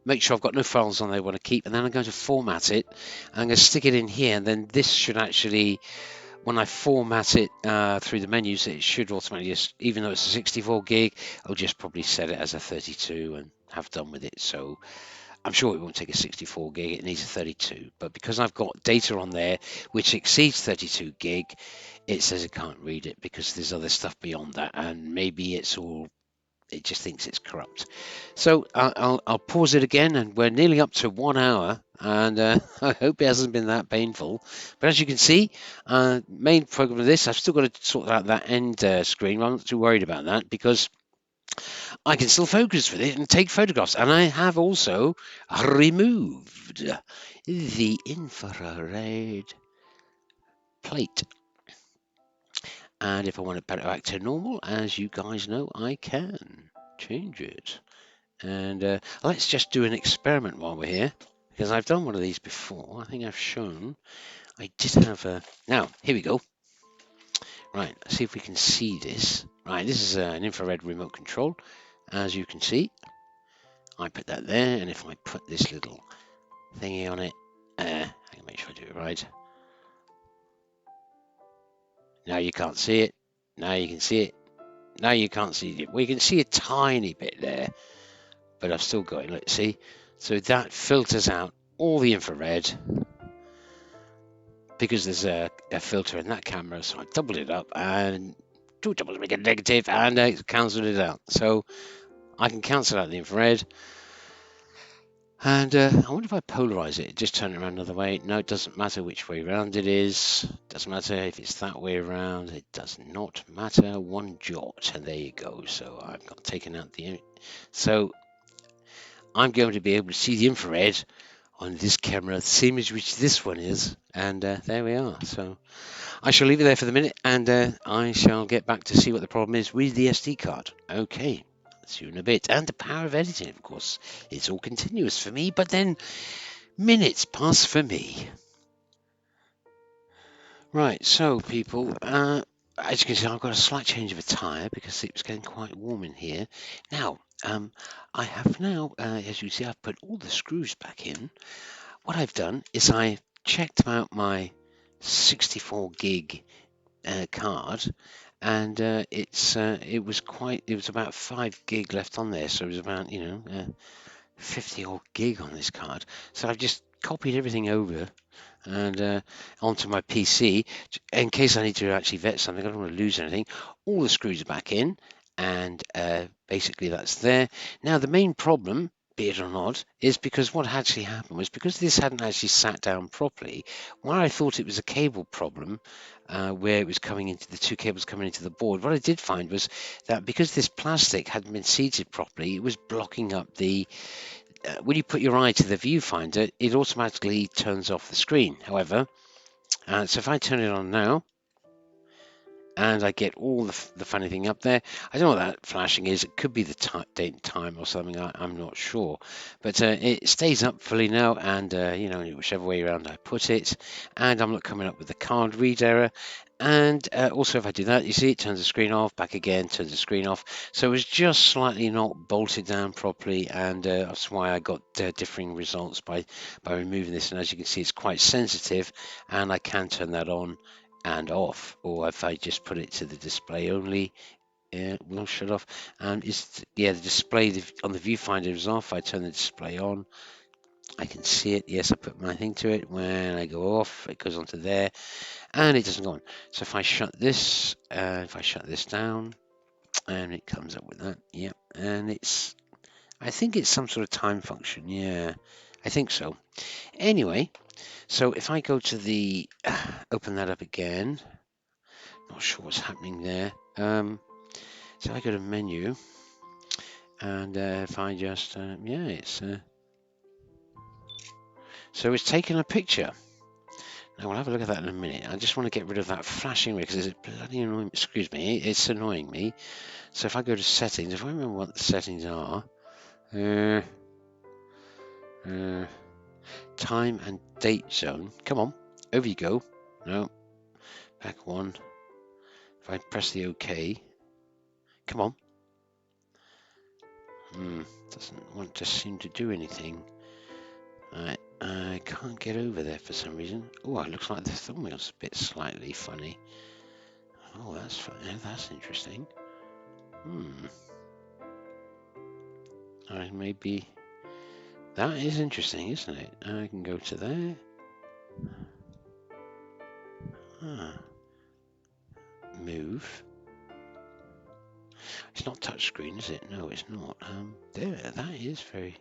make sure I've got no files on there I want to keep, and then I'm going to format it. I'm going to stick it in here, and then this should actually, when I format it through the menus, it should automatically, even though it's a 64 gig, I'll just probably set it as a 32 and have done with it. So I'm sure it won't take a 64 gig, it needs a 32. But because I've got data on there which exceeds 32 gig, it says it can't read it because there's other stuff beyond that, and maybe it just thinks it's corrupt. So I'll pause it again, and we're nearly up to 1 hour, and I hope it hasn't been that painful. But as you can see, main program of this, I've still got to sort out that end screen. I'm not too worried about that because I can still focus with it and take photographs. And I have also removed the infrared plate. And if I want to put it back to normal, as you guys know, I can change it. And let's just do an experiment while we're here, because I've done one of these before. I think I've shown. I did have a. Now, here we go. Right, let's see if we can see this. Right, this is an infrared remote control. As you can see, I put that there, and if I put this little thingy on it, I can make sure I do it right. Now you can't see it. Now you can see it. Now you can't see it. Well, you can see a tiny bit there, but I've still got it. Let's see. So that filters out all the infrared because there's a filter in that camera. So I doubled it up, and two doubles make it negative, and cancelled it out. So I can cancel out the infrared. And I wonder if I polarize it, just turn it around another way. No, it doesn't matter which way around it is. Doesn't matter if it's that way around. It does not matter one jot. And there you go. So I've got taken out the. So I'm going to be able to see the infrared on this camera, the same as which this one is. And there we are. So I shall leave it there for the minute, and I shall get back to see what the problem is with the SD card. Okay. See you in a bit. And the power of editing, of course. It's all continuous for me, but then minutes pass for me. Right, so people, as you can see, I've got a slight change of attire because it was getting quite warm in here. Now, I have now, as you see, I've put all the screws back in. What I've done is I checked out my 64 gig card, and it was about 5 gig left on there, so it was about 50 odd gig on this card. So I've just copied everything over and onto my PC in case I need to actually vet something. I don't want to lose anything. All the screws are back in, and basically that's there. Now the main problem, be it or not, is because what actually happened was because this hadn't actually sat down properly. Where I thought it was a cable problem, where it was coming into the two cables coming into the board, what I did find was that because this plastic hadn't been seated properly, it was blocking up the when you put your eye to the viewfinder, it automatically turns off the screen. However, so if I turn it on now, and I get all the funny thing up there, I don't know what that flashing is. It could be the date and time or something. I'm not sure, but it stays up fully now, and whichever way around I put it, and I'm not coming up with the card read error, And also, if I do that, you see it turns the screen off, back again, turns the screen off. So it was just slightly not bolted down properly, and that's why I got differing results by removing this. And as you can see, it's quite sensitive, and I can turn that on and off. Or if I just put it to the display only, it will shut off. And the display on the viewfinder is off. I turn the display on. I can see it. Yes, I put my thing to it. When I go off, it goes onto there, and it doesn't go on. So if I shut this, down, and it comes up with that, yep, and I think it's some sort of time function, yeah, I think so. Anyway, so if I go to the, open that up again, not sure what's happening there. So I go to menu, and if I just, yeah, so it's taken a picture. Now we'll have a look at that in a minute. I just want to get rid of that flashing because it's bloody annoying. Excuse me, it's annoying me. So if I go to settings, if I remember what the settings are, uh, time and date zone. Come on, over you go. No, back one. If I press the OK, come on. Doesn't want to seem to do anything. Right, I can't get over there for some reason. Oh, it looks like the thumbnail's a bit slightly funny. Oh, that's funny. That's interesting. Maybe that is interesting, isn't it? I can go to there. Move. It's not touchscreen, is it? No, it's not. There, that is very.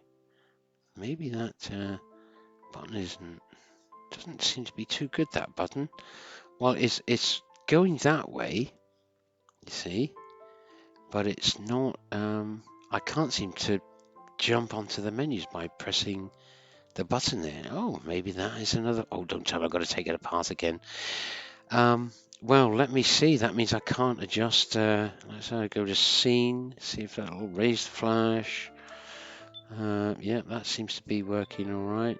Maybe that button doesn't seem to be too good. That button. Well, it's going that way. You see, but it's not. I can't seem to jump onto the menus by pressing the button there. Oh, maybe that is another. Oh, don't tell me I've got to take it apart again. Well, let me see. That means I can't adjust. Let's go to scene, see if that'll raise the flash. Yeah, that seems to be working all right.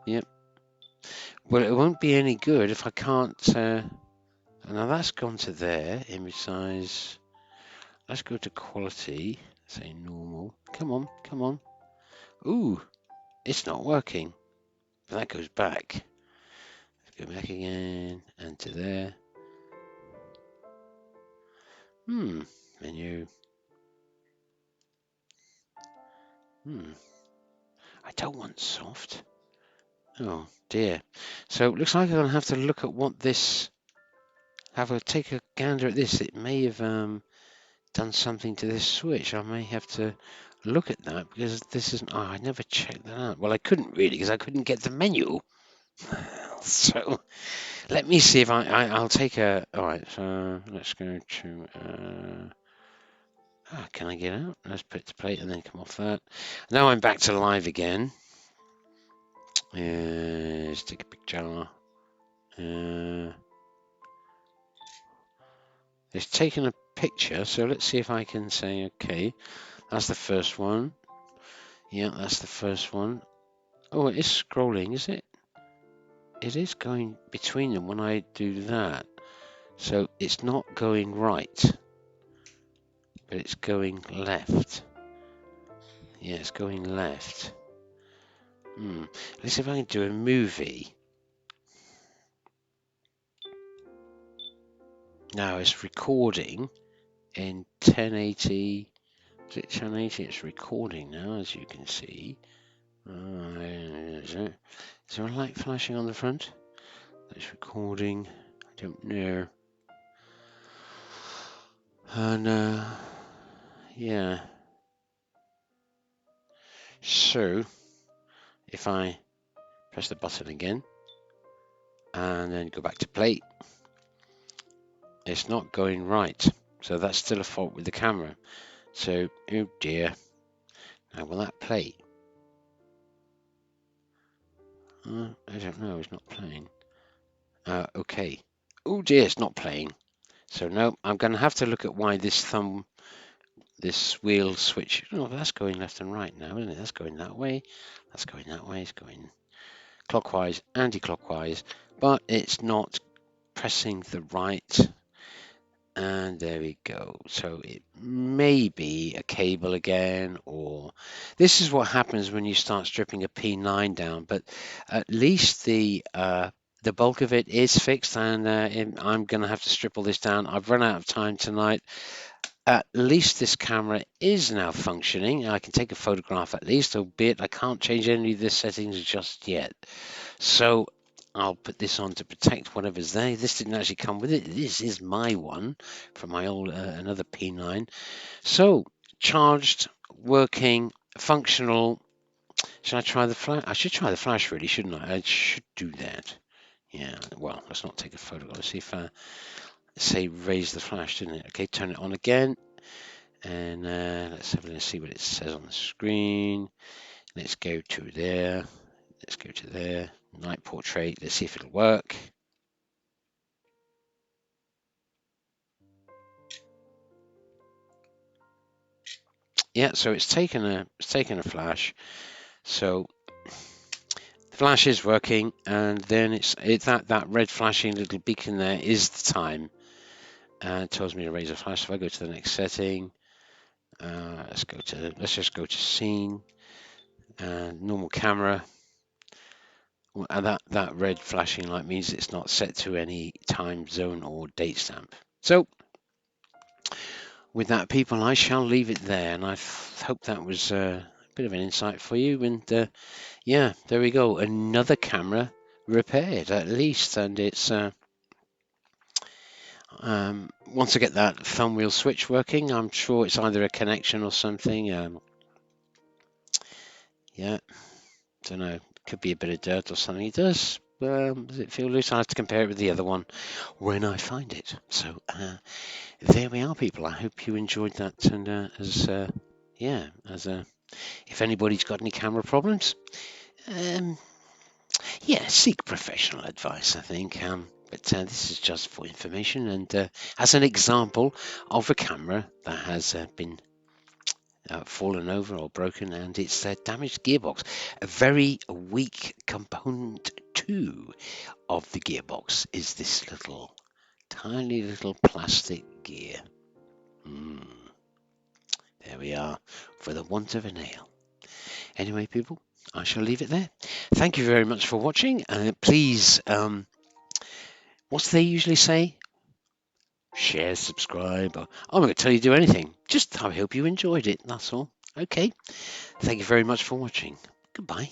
Yep. Well, it won't be any good if I can't. Now that's gone to there. Image size. Let's go to quality. Say normal. Come on, come on. Ooh, it's not working. But that goes back. Let's go back again and to there. Menu. I don't want soft. Oh dear. So it looks like I'm gonna have to look at what this. Take a gander at this. It may have done something to this switch. I may have to look at that because this isn't. Oh, I never checked that out. Well, I couldn't really because I couldn't get the menu. So let me see if I'll take a. All right. So let's go to. Can I get out? Let's put it to plate and then come off that. Now I'm back to live again. Let's take a picture. It's taken a picture, so let's see if I can say, okay, that's the first one. Yeah, that's the first one. Oh, it is scrolling, is it? It is going between them when I do that. So it's not going right, but it's going left. Yeah, it's going left. Let's see if I can do a movie. Now it's recording in 1080. Is it 1080? It's recording now, as you can see. Is there a light flashing on the front? That's recording. I don't know. And yeah. So if I press the button again and then go back to plate, it's not going right. So that's still a fault with the camera. So, oh dear. Now will that play? I don't know. It's not playing. Okay. Oh dear, it's not playing. So no, I'm going to have to look at why this wheel switch. Oh, that's going left and right now, isn't it? That's going that way. That's going that way. It's going clockwise, anti-clockwise, but it's not pressing the right, and there we go. So it may be a cable again, or this is what happens when you start stripping a P9 down, but at least the bulk of it is fixed, and I'm going to have to strip all this down. I've run out of time tonight. At least this camera is now functioning. I can take a photograph at least, albeit I can't change any of the settings just yet. So I'll put this on to protect whatever's there. This didn't actually come with it. This is my one from my old another P9. So charged, working, functional. Should I try the flash? I should try the flash, really, shouldn't I? I should do that. Yeah. Well, let's not take a photograph. Let's see if say raise the flash, didn't it? Okay, turn it on again, and let's have a look, see what it says on the screen. Let's go to there. Let's go to there. Night portrait. Let's see if it'll work. Yeah, so it's taken a flash. So the flash is working, and then it's that red flashing little beacon there is the time. And it tells me to raise the flash. If I go to the next setting, let's just go to scene and normal camera. And that red flashing light means it's not set to any time zone or date stamp. So with that, people, I shall leave it there, and I hope that was a bit of an insight for you. And yeah, there we go, another camera repaired at least, and it's once I get that thumb wheel switch working, I'm sure it's either a connection or something. Yeah, don't know, could be a bit of dirt or something. It does. Does it feel loose? I have to compare it with the other one when I find it. So there we are, people. I hope you enjoyed that, and if anybody's got any camera problems, yeah, seek professional advice, I think. But this is just for information and as an example of a camera that has been fallen over or broken, and it's a damaged gearbox. A very weak component too of the gearbox is this tiny little plastic gear. There we are, for the want of a nail. Anyway, people, I shall leave it there. Thank you very much for watching. Please, what do they usually say? Share, subscribe. I'm not going to tell you to do anything. Just I hope you enjoyed it. That's all. Okay. Thank you very much for watching. Goodbye.